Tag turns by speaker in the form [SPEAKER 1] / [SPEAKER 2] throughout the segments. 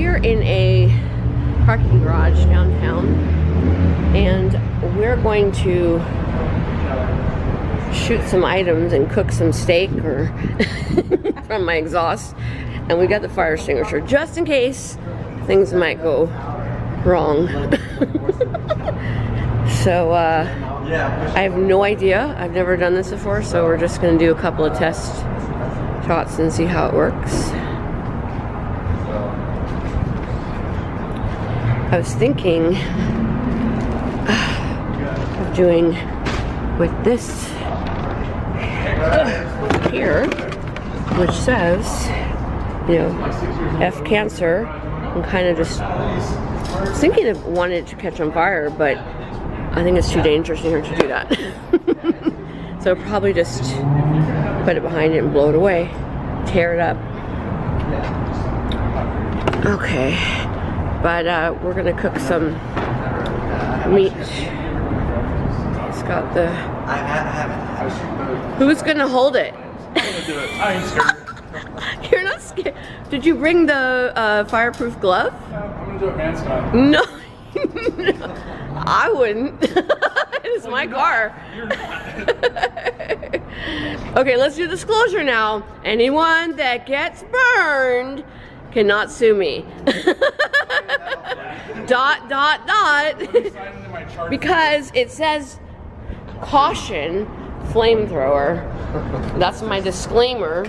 [SPEAKER 1] we are in a parking garage downtown, and we're going to shoot some items and cook some steak or from my exhaust. And we got the fire extinguisher just in case things might go wrong. So I have no idea. I've never done this before, so we're just going to do a couple of test shots and see how it works. I was thinking of doing with this here, which says, you know, F cancer, and kind of just thinking of wanting it to catch on fire, but I think it's too dangerous in here to do that. So probably just put it behind it and blow it away, tear it up. Okay, but we're gonna cook some meat. It's got the. Who's gonna hold it?
[SPEAKER 2] I'm gonna do it. I ain't scared.
[SPEAKER 1] You're not scared. Did you bring the fireproof glove?
[SPEAKER 2] I'm gonna do it man style.
[SPEAKER 1] No. No, I wouldn't. It's my car.
[SPEAKER 2] You're not.
[SPEAKER 1] Okay, let's do disclosure now. Anyone that gets burned cannot sue me. Dot, dot, dot. Because it says caution flamethrower. That's my disclaimer.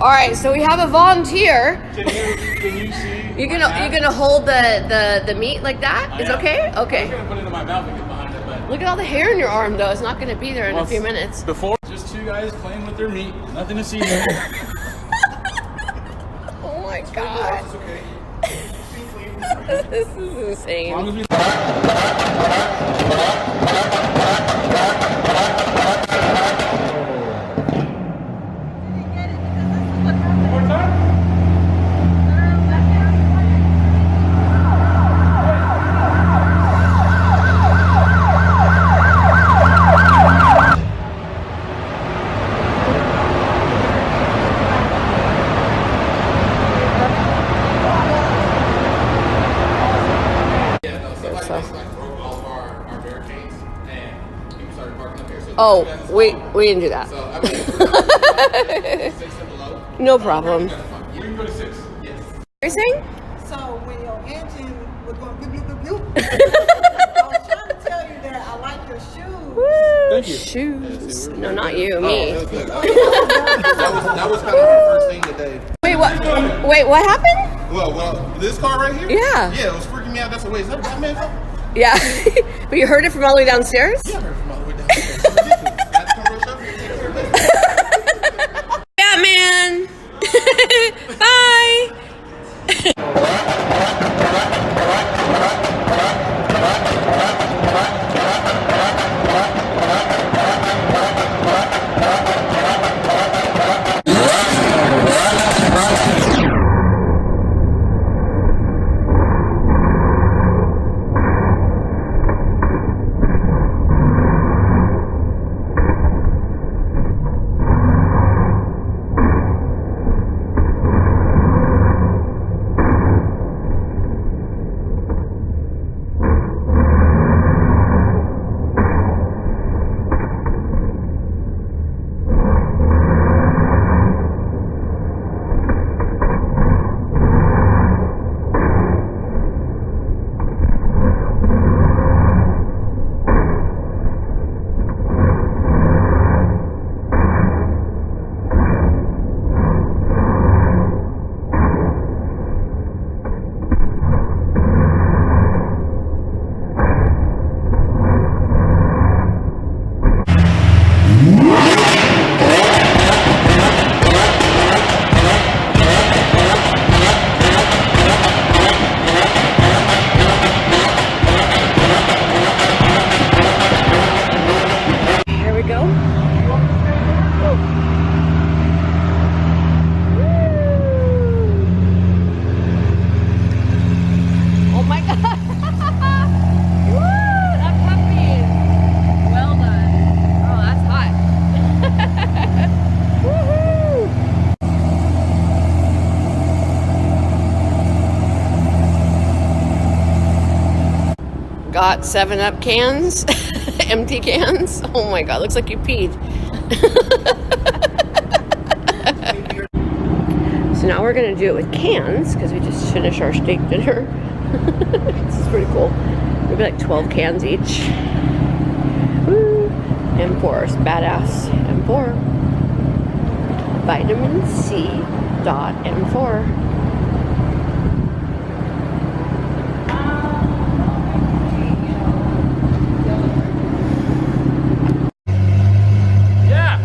[SPEAKER 1] All right, so we have a volunteer.
[SPEAKER 2] Can you see?
[SPEAKER 1] You're gonna hold the meat like that? It's okay? Okay.
[SPEAKER 2] I'm gonna put it in my mouth and get behind it, but
[SPEAKER 1] Look at all the hair in your arm though. It's not gonna be there in a few minutes.
[SPEAKER 2] Before, just two guys playing with their meat. Nothing to see here.
[SPEAKER 1] Oh my god.
[SPEAKER 2] It's okay.
[SPEAKER 1] This is insane.
[SPEAKER 2] As long as we One more time?
[SPEAKER 1] Oh, we didn't do that. No problem.
[SPEAKER 2] You can go to 6. Yes.
[SPEAKER 1] You're saying?
[SPEAKER 3] So when your engine was going bloop, bloop, bloop, bloop, I was trying to tell you that I like your shoes.
[SPEAKER 2] Thank you.
[SPEAKER 1] Shoes. No, not you, me.
[SPEAKER 4] That was kind of the first thing today.
[SPEAKER 1] Wait, what? Wait, what happened?
[SPEAKER 4] Well, this car right here?
[SPEAKER 1] Yeah.
[SPEAKER 4] Yeah, it was freaking me out. That's a waste. Is that a Batman car?
[SPEAKER 1] Yeah. But you heard it from all the way downstairs?
[SPEAKER 4] Yeah, I heard from all the way down there. It's ridiculous. I had to come rush up here and take care of this.
[SPEAKER 1] Batman! Bye! got 7-Up cans, empty cans. Oh my God, looks like you peed. So now we're gonna do it with cans because we just finished our steak dinner. This is pretty cool. Maybe like 12 cans each. Woo. M4, it's badass. M4. Vitamin C dot M4.
[SPEAKER 2] Yeah.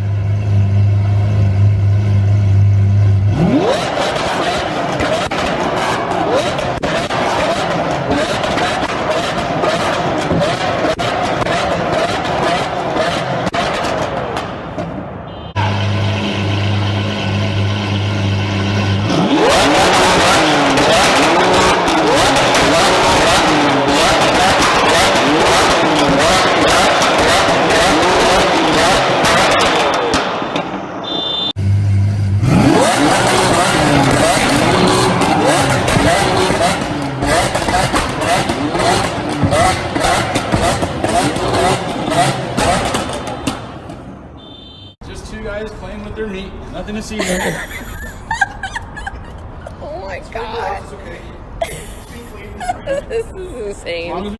[SPEAKER 2] Just two guys playing with their meat. Nothing to see here.
[SPEAKER 1] Oh my God. This is insane.